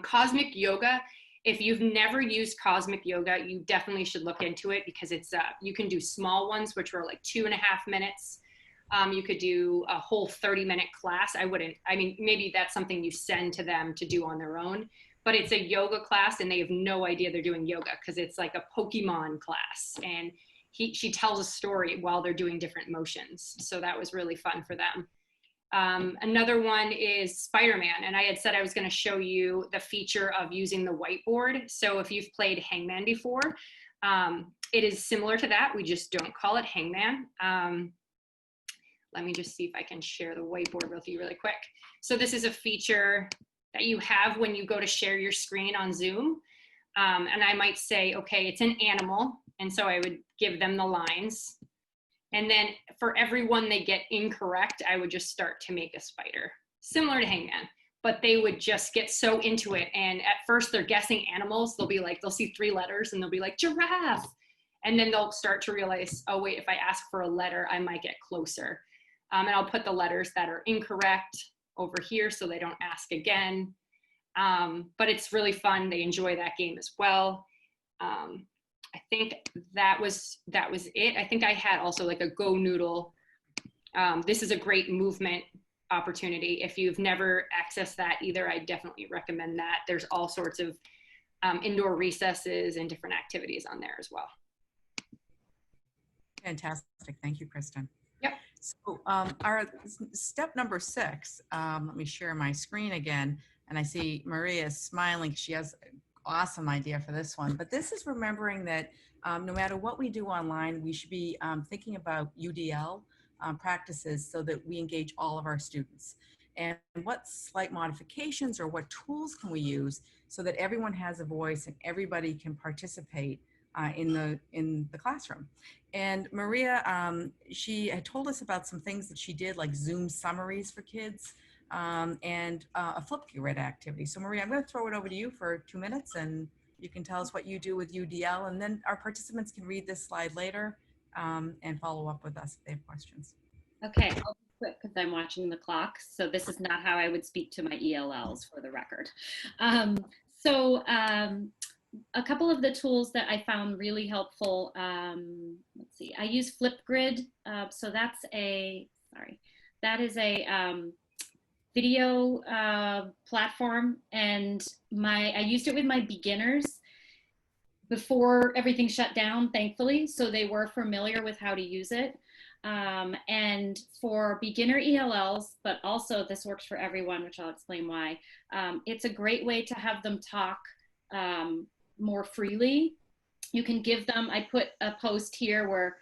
Cosmic yoga. If you've never used cosmic yoga, you definitely should look into it, because it's you can do small ones, which were like 2.5 minutes. You could do a whole 30-minute class. I mean, maybe that's something you send to them to do on their own, but it's a yoga class and they have no idea they're doing yoga, because it's like a Pokemon class, and she tells a story while they're doing different motions. So that was really fun for them. Another one is Spider-Man. And I had said I was going to show you the feature of using the whiteboard. So if you've played Hangman before, it is similar to that. We just don't call it Hangman. Let me just see if I can share the whiteboard with you really quick. So this is a feature that you have when you go to share your screen on Zoom. And I might say, okay, it's an animal. And so I would give them the lines. And then for every one they get incorrect, I would just start to make a spider, similar to Hangman. But they would just get so into it. And at first they're guessing animals. They'll be like, they'll see 3 letters and they'll be like, giraffe. And then they'll start to realize, oh wait, if I ask for a letter, I might get closer. And I'll put the letters that are incorrect over here so they don't ask again. But it's really fun. They enjoy that game as well. I think that was it. I think I had also like a Go Noodle. This is a great movement opportunity. If you've never accessed that either, I definitely recommend that. There's all sorts of indoor recesses and different activities on there as well. Fantastic. Thank you, Kristen. Yep. So step number 6, let me share my screen again, and I see Maria is smiling. She has an awesome idea for this one, but this is remembering that no matter what we do online, we should be thinking about UDL practices so that we engage all of our students. And what slight modifications or what tools can we use so that everyone has a voice and everybody can participate in the classroom. And Maria, she had told us about some things that she did, like Zoom summaries for kids and a Flipgrid activity. So Maria, I'm going to throw it over to you for 2 minutes, and you can tell us what you do with UDL, and then our participants can read this slide later and follow up with us if they have questions. Okay, I'll be quick because I'm watching the clock. So this is not how I would speak to my ELLs, for the record. A couple of the tools that I found really helpful. Let's see, I use Flipgrid. So that is a video platform, and I used it with my beginners before everything shut down, thankfully. So they were familiar with how to use it. And for beginner ELLs, but also this works for everyone, which I'll explain why, it's a great way to have them talk more freely. You can give them, I put a post here where,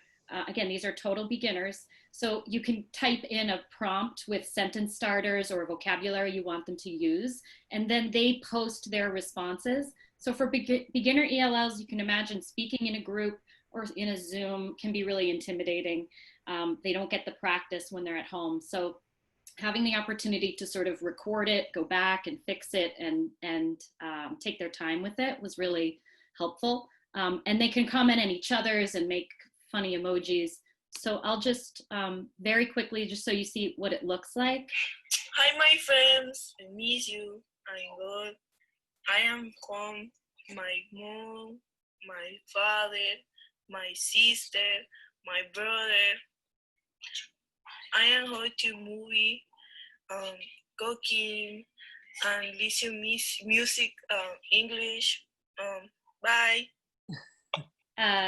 again, these are total beginners. So you can type in a prompt with sentence starters or vocabulary you want them to use, and then they post their responses. So for beginner ELLs, you can imagine speaking in a group or in a Zoom can be really intimidating. They don't get the practice when they're at home. So having the opportunity to sort of record it, go back and fix it, and take their time with it was really helpful. And they can comment on each other's and make funny emojis. So I'll just very quickly, just so you see what it looks like. Hi, my friends. I miss you. I'm good. I am home. My mom, my father, my sister, my brother. I am going to movie, cooking, and listen music, English. Bye.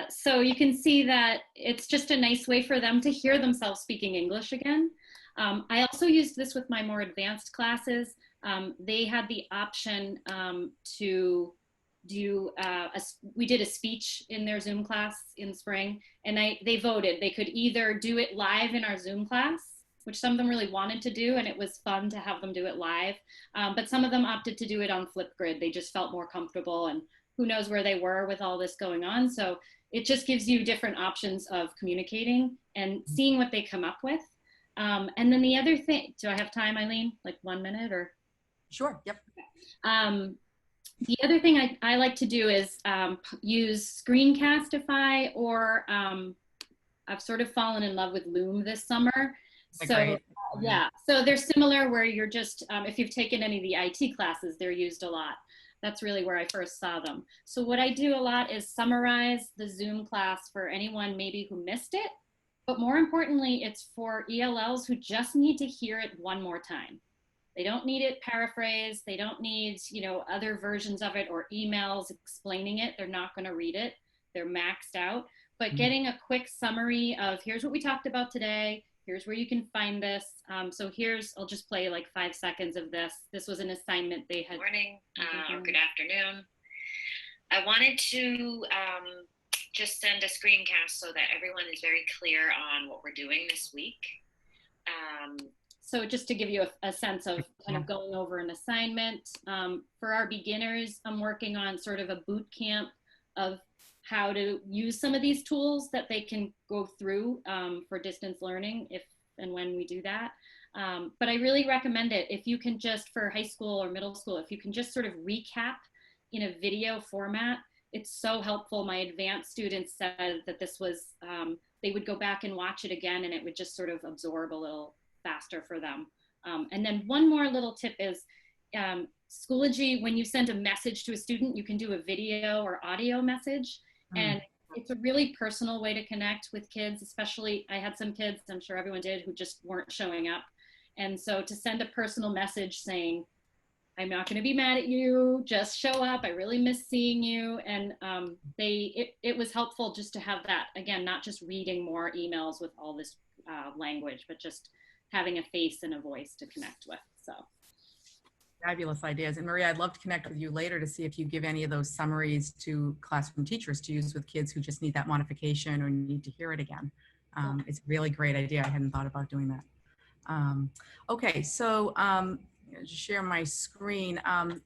So you can see that it's just a nice way for them to hear themselves speaking English again. I also used this with my more advanced classes. They had the option to do, we did a speech in their Zoom class in spring, and they voted. They could either do it live in our Zoom class, which some of them really wanted to do, and it was fun to have them do it live. But some of them opted to do it on Flipgrid. They just felt more comfortable, and who knows where they were with all this going on. So it just gives you different options of communicating and seeing what they come up with. And then the other thing, do I have time, Eileen? Like 1 minute or? Sure, yep. The other thing I like to do is use Screencastify, or I've sort of fallen in love with Loom this summer. So yeah, so they're similar where you're just, if you've taken any of the IT classes, they're used a lot. That's really where I first saw them. So what I do a lot is summarize the Zoom class for anyone maybe who missed it, but more importantly, it's for ELLs who just need to hear it one more time. They don't need it paraphrased. They don't need, other versions of it or emails explaining it. They're not going to read it. They're maxed out. But getting a quick summary of here's what we talked about today. Here's where you can find this. So I'll just play like 5 seconds of this. This was an assignment they had. Good morning or good afternoon. I wanted to just send a screencast so that everyone is very clear on what we're doing this week. So just to give you a sense of kind of going over an assignment, for our beginners, I'm working on sort of a boot camp of how to use some of these tools that they can go through for distance learning if and when we do that. But I really recommend it if you can just, for high school or middle school, if you can just sort of recap in a video format, it's so helpful. My advanced students said that this was, they would go back and watch it again and it would just sort of absorb a little faster for them. And then one more little tip is Schoology, when you send a message to a student, you can do a video or audio message. And it's a really personal way to connect with kids, especially I had some kids, I'm sure everyone did, who just weren't showing up. And so to send a personal message saying, I'm not going to be mad at you, just show up, I really miss seeing you. And it was helpful just to have that, again, not just reading more emails with all this language, but just having a face and a voice to connect with. So. Fabulous ideas. And Maria, I'd love to connect with you later to see if you give any of those summaries to classroom teachers to use with kids who just need that modification or need to hear it again. It's a really great idea. I hadn't thought about doing that. Okay, so just share my screen.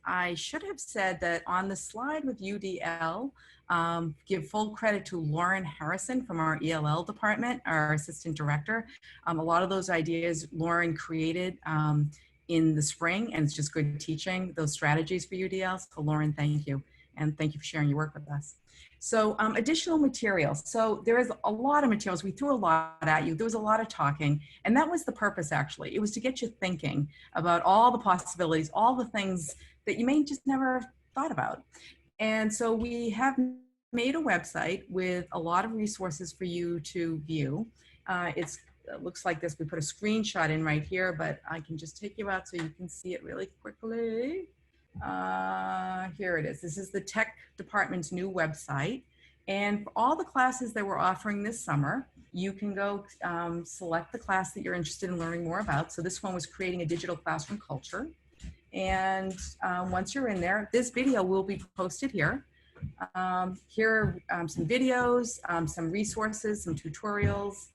I should have said that on the slide with UDL, give full credit to Lauren Harrison from our ELL department, our assistant director. A lot of those ideas Lauren created in the spring, and it's just good teaching those strategies for UDL. So Lauren, thank you. And thank you for sharing your work with us. So additional materials. So there is a lot of materials. We threw a lot at you. There was a lot of talking. And that was the purpose, actually. It was to get you thinking about all the possibilities, all the things that you may just never thought about. And so we have made a website with a lot of resources for you to view. It looks like this. We put a screenshot in right here, but I can just take you out so you can see it really quickly. Here it is. This is the tech department's new website. And for all the classes that we're offering this summer, you can go select the class that you're interested in learning more about. So this one was creating a digital classroom culture. And once you're in there, this video will be posted here. Here are some videos, some resources, some tutorials.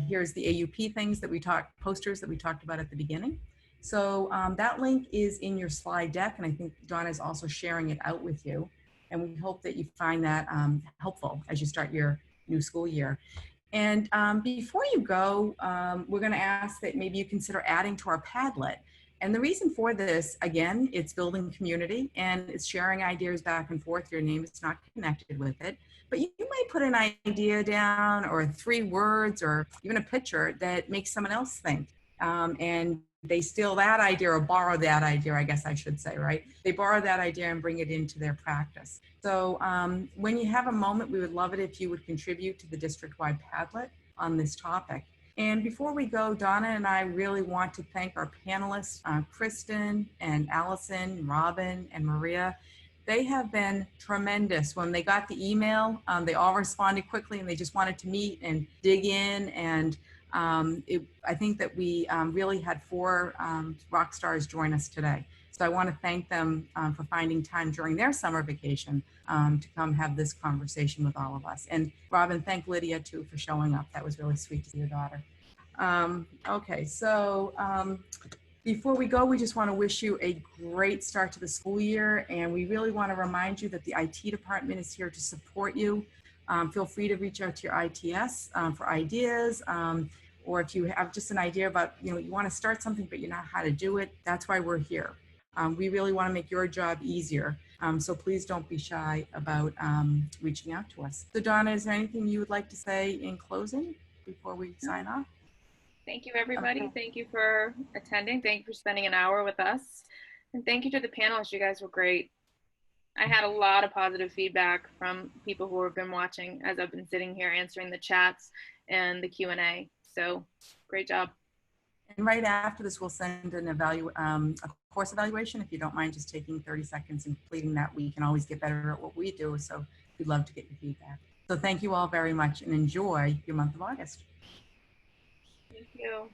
Here's the AUP things that we posters that we talked about at the beginning. So that link is in your slide deck, and I think Donna is also sharing it out with you. And we hope that you find that helpful as you start your new school year. And before you go, we're going to ask that maybe you consider adding to our Padlet. And the reason for this, again, it's building community and it's sharing ideas back and forth. Your name is not connected with it, but you might put an idea down or 3 words or even a picture that makes someone else think. And they steal that idea or borrow that idea, I guess I should say, right? They borrow that idea and bring it into their practice. So when you have a moment, we would love it if you would contribute to the district-wide Padlet on this topic. And before we go, Donna and I really want to thank our panelists, Kristen and Allison, Robin and Maria. They have been tremendous. When they got the email, they all responded quickly and they just wanted to meet and dig in. And I think that we really had 4 rock stars join us today. So I want to thank them for finding time during their summer vacation to come have this conversation with all of us. And Robin, thank Lydia too for showing up. That was really sweet to see your daughter. Okay, so before we go, we just want to wish you a great start to the school year. And we really want to remind you that the IT department is here to support you. Feel free to reach out to your ITS for ideas. Or if you have just an idea about, you want to start something, but you know how to do it, that's why we're here. We really want to make your job easier. So please don't be shy about reaching out to us. So Donna, is there anything you would like to say in closing before we sign off? Thank you, everybody. Thank you for attending. Thank you for spending an hour with us. And thank you to the panelists. You guys were great. I had a lot of positive feedback from people who have been watching as I've been sitting here answering the chats and the Q&A. So great job. And right after this, we'll send a course evaluation. If you don't mind just taking 30 seconds and completing that, we can always get better at what we do. So we'd love to get your feedback. So thank you all very much and enjoy your month of August. Thank you.